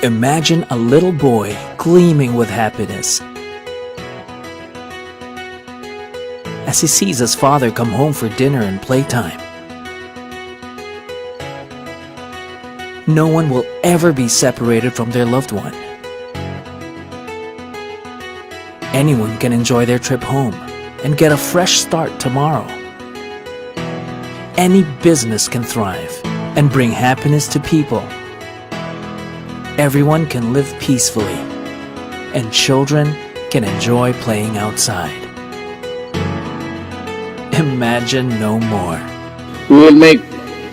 Imagine a little boy gleaming with happiness as he sees his father come home for dinner and playtime. No one will ever be separated from their loved one. Anyone can enjoy their trip home and get a fresh start tomorrow. Any business can thrive and bring happiness to people. Everyone can live peacefully, and children can enjoy playing outside. Imagine no more. We will make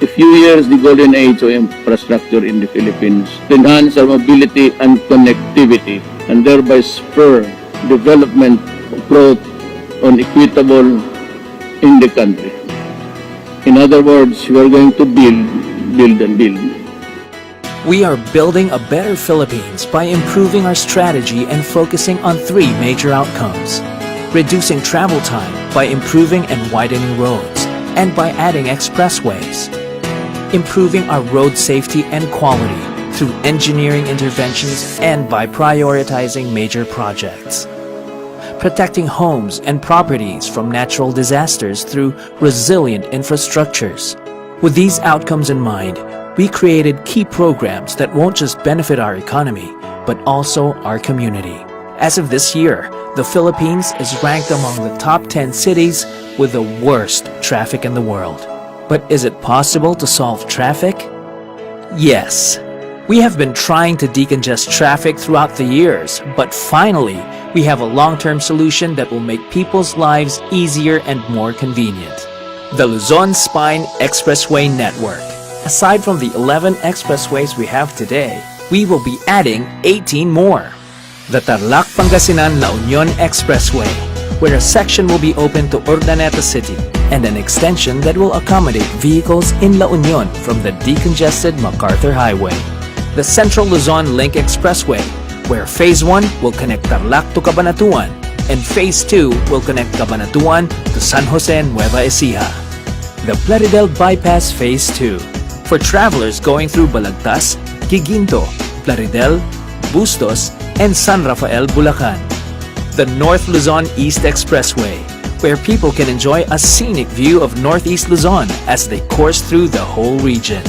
a few years the golden age of infrastructure in the Philippines to enhance our mobility and connectivity and thereby spur development of growth on equitable in the country. In other words, we are going to build and build. We are building a better Philippines by improving our strategy and focusing on three major outcomes: reducing travel time by improving and widening roads, and by adding expressways; improving our road safety and quality through engineering interventions and by prioritizing major projects; protecting homes and properties from natural disasters through resilient infrastructures. With these outcomes in mind, we created key programs that won't just benefit our economy, but also our community. As of this year, the Philippines is ranked among the top 10 cities with the worst traffic in the world. But is it possible to solve traffic? Yes. We have been trying to decongest traffic throughout the years, but finally, we have a long-term solution that will make people's lives easier and more convenient. The Luzon Spine Expressway Network. Aside from the 11 expressways we have today, we will be adding 18 more. The Tarlac-Pangasinan-La Union Expressway, where a section will be open to Urdaneta City and an extension that will accommodate vehicles in La Union from the decongested MacArthur Highway. The Central Luzon Link Expressway, where Phase 1 will connect Tarlac to Cabanatuan and Phase 2 will connect Cabanatuan to San Jose and Nueva Ecija. The Plaridel Bypass Phase 2, for travelers going through Balagtas, Giginto, Plaridel, Bustos, and San Rafael, Bulacan. The North Luzon East Expressway, where people can enjoy a scenic view of Northeast Luzon as they course through the whole region.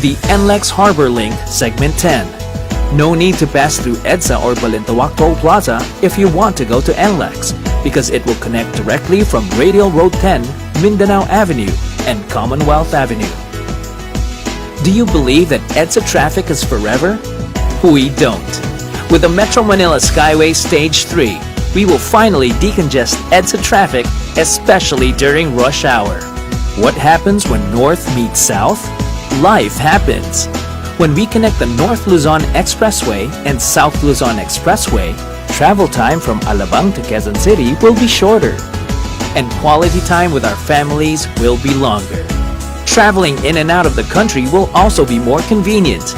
The NLEX Harbor Link Segment 10. No need to pass through EDSA or Balintawak Toll Plaza if you want to go to NLEX, because it will connect directly from Radial Road 10, Mindanao Avenue, and Commonwealth Avenue. Do you believe that EDSA traffic is forever? We don't. With the Metro Manila Skyway Stage 3, we will finally decongest EDSA traffic, especially during rush hour. What happens when North meets South? Life happens. When we connect the North Luzon Expressway and South Luzon Expressway, travel time from Alabang to Quezon City will be shorter, and quality time with our families will be longer. Traveling in and out of the country will also be more convenient.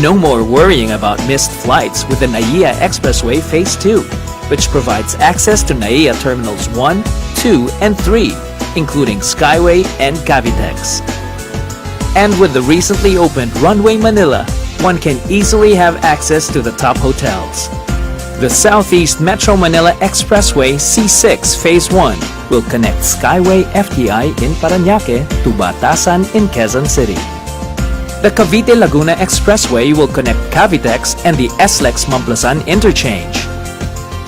No more worrying about missed flights with the NAIA Expressway Phase 2, which provides access to NAIA Terminals 1, 2, and 3, including Skyway and Cavitex. And with the recently opened Runway Manila, one can easily have access to the top hotels. The Southeast Metro Manila Expressway C6 Phase 1 will connect Skyway FTI in Parañaque to Batasan in Quezon City. The Cavite-Laguna Expressway will connect Cavitex and the SLEX Mamplasan interchange.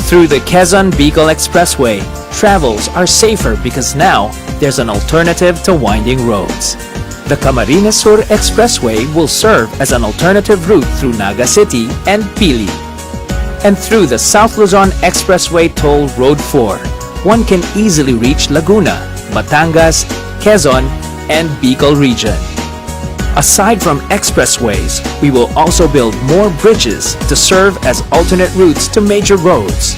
Through the Quezon-Bicol Expressway, travels are safer because now there's an alternative to winding roads. The Camarines Sur Expressway will serve as an alternative route through Naga City and Pili. And through the South Luzon Expressway Toll Road 4, one can easily reach Laguna, Batangas, Quezon, and Bicol region. Aside from expressways, we will also build more bridges to serve as alternate routes to major roads.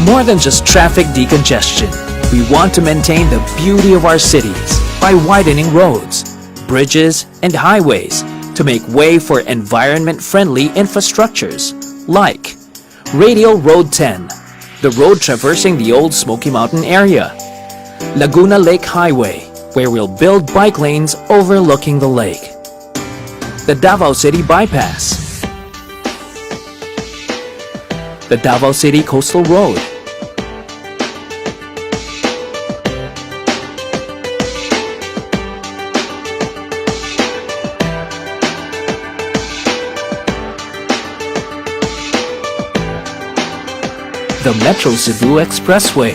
More than just traffic decongestion, we want to maintain the beauty of our cities by widening roads, bridges, and highways to make way for environment-friendly infrastructures like Radial Road 10, the road traversing the old Smoky Mountain area, Laguna Lake Highway, where we'll build bike lanes overlooking the lake, the Davao City Bypass, the Davao City Coastal Road, the Metro Cebu Expressway,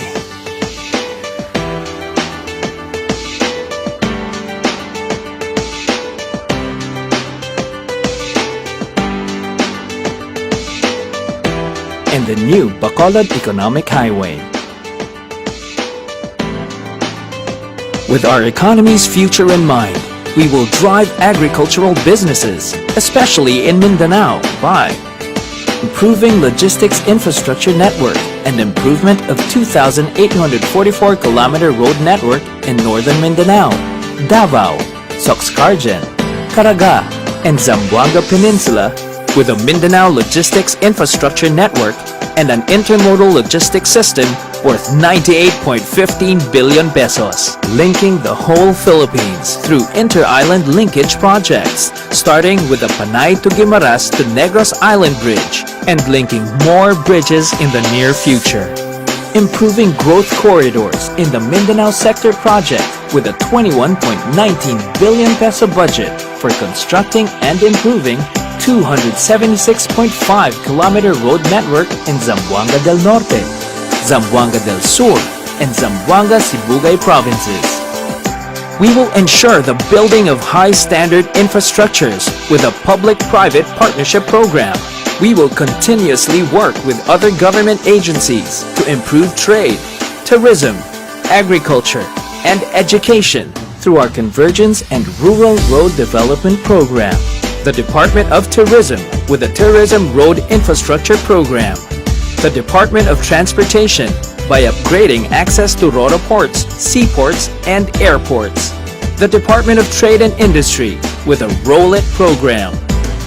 and the new Bacolod Economic Highway. With our economy's future in mind, we will drive agricultural businesses, especially in Mindanao, by improving logistics infrastructure network and improvement of 2,844-kilometer road network in northern Mindanao, Davao, Soxcargen, Caraga, and Zamboanga Peninsula with a Mindanao logistics infrastructure network and an intermodal logistics system worth 98.15 billion pesos, linking the whole Philippines through inter-island linkage projects, starting with the Panay to Guimaras to Negros Island Bridge and linking more bridges in the near future. Improving growth corridors in the Mindanao Sector project with a 21.19 billion peso budget for constructing and improving 276.5-kilometer road network in Zamboanga del Norte, Zamboanga del Sur, and Zamboanga Sibugay provinces. We will ensure the building of high-standard infrastructures with a public-private partnership program. We will continuously work with other government agencies to improve trade, tourism, agriculture, and education through our Convergence and Rural Road Development Program. The Department of Tourism with the Tourism Road Infrastructure Program. The Department of Transportation by upgrading access to RORO ports, seaports, and airports. The Department of Trade and Industry with a Roll-It program.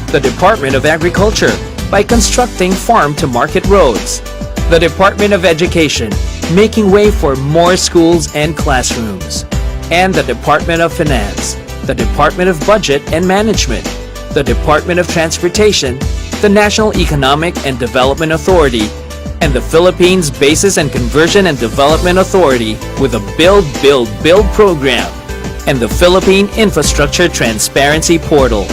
The Department of Agriculture by constructing farm-to-market roads. The Department of Education making way for more schools and classrooms. And the Department of Finance, the Department of Budget and Management, the Department of Transportation, the National Economic and Development Authority, and the Philippines Basis and Conversion and Development Authority with a Build, Build, Build program, and the Philippine Infrastructure Transparency Portal.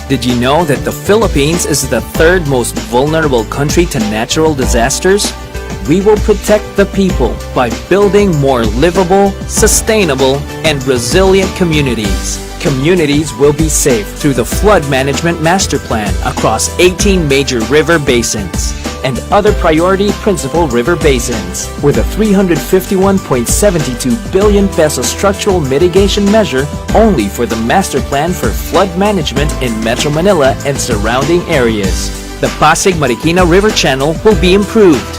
Did you know that the Philippines is the third most vulnerable country to natural disasters? We will protect the people by building more livable, sustainable, and resilient communities. Communities will be safe through the Flood Management Master Plan across 18 major river basins and other priority principal river basins with a 351.72 billion peso structural mitigation measure only for the Master Plan for Flood Management in Metro Manila and surrounding areas. The Pasig-Marikina River Channel will be improved.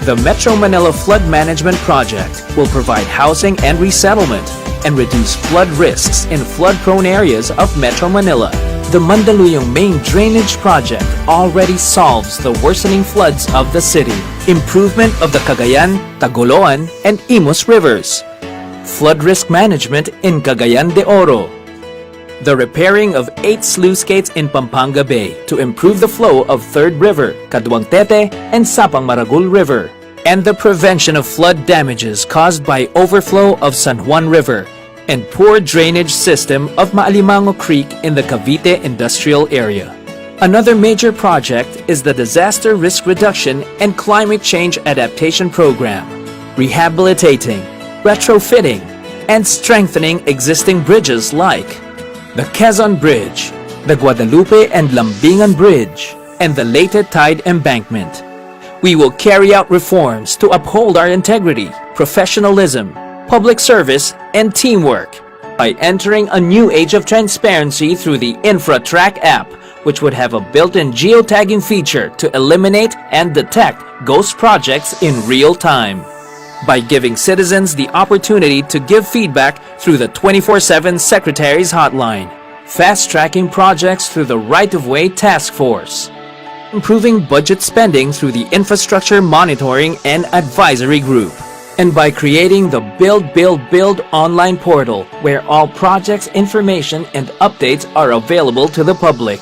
The Metro Manila Flood Management Project will provide housing and resettlement and reduce flood risks in flood-prone areas of Metro Manila. The Mandaluyong Main Drainage Project already solves the worsening floods of the city. Improvement of the Cagayan, Tagoloan, and Imus rivers. Flood risk management in Cagayan de Oro. The repairing of 8 sluice gates in Pampanga Bay to improve the flow of 3rd River, Caduangtete, and Sapang Maragul River. And the prevention of flood damages caused by overflow of San Juan River and poor drainage system of Maalimango Creek in the Cavite Industrial Area. Another major project is the Disaster Risk Reduction and Climate Change Adaptation Program, rehabilitating, retrofitting, and strengthening existing bridges like the Quezon Bridge, the Guadalupe and Lambingan Bridge, and the Leyte Tide Embankment. We will carry out reforms to uphold our integrity, professionalism, public service, and teamwork by entering a new age of transparency through the InfraTrack app which would have a built-in geotagging feature to eliminate and detect ghost projects in real time. By giving citizens the opportunity to give feedback through the 24/7 Secretary's Hotline, fast-tracking projects through the Right-of-Way Task Force, improving budget spending through the Infrastructure Monitoring and Advisory Group, and by creating the Build, Build, Build online portal where all projects, information, and updates are available to the public.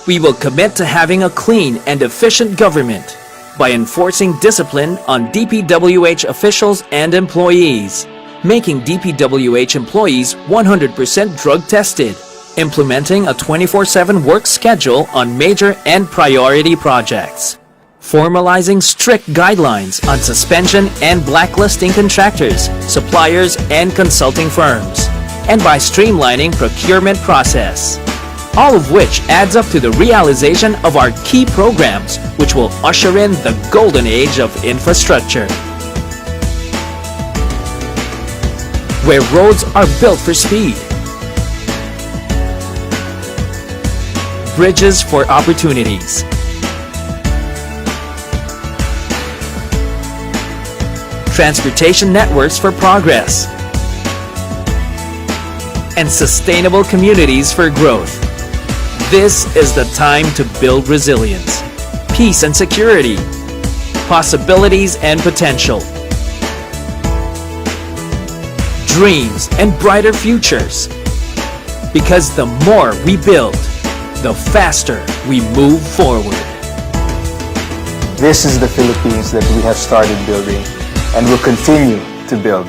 We will commit to having a clean and efficient government by enforcing discipline on DPWH officials and employees, making DPWH employees 100% drug tested, implementing a 24/7 work schedule on major and priority projects, formalizing strict guidelines on suspension and blacklisting contractors, suppliers, and consulting firms, and by streamlining procurement process. All of which adds up to the realization of our key programs, which will usher in the golden age of infrastructure. Where roads are built for speed, bridges for opportunities, transportation networks for progress, and sustainable communities for growth. This is the time to build resilience, peace and security, possibilities and potential, dreams and brighter futures. Because the more we build, the faster we move forward. This is the Philippines that we have started building and will continue to build.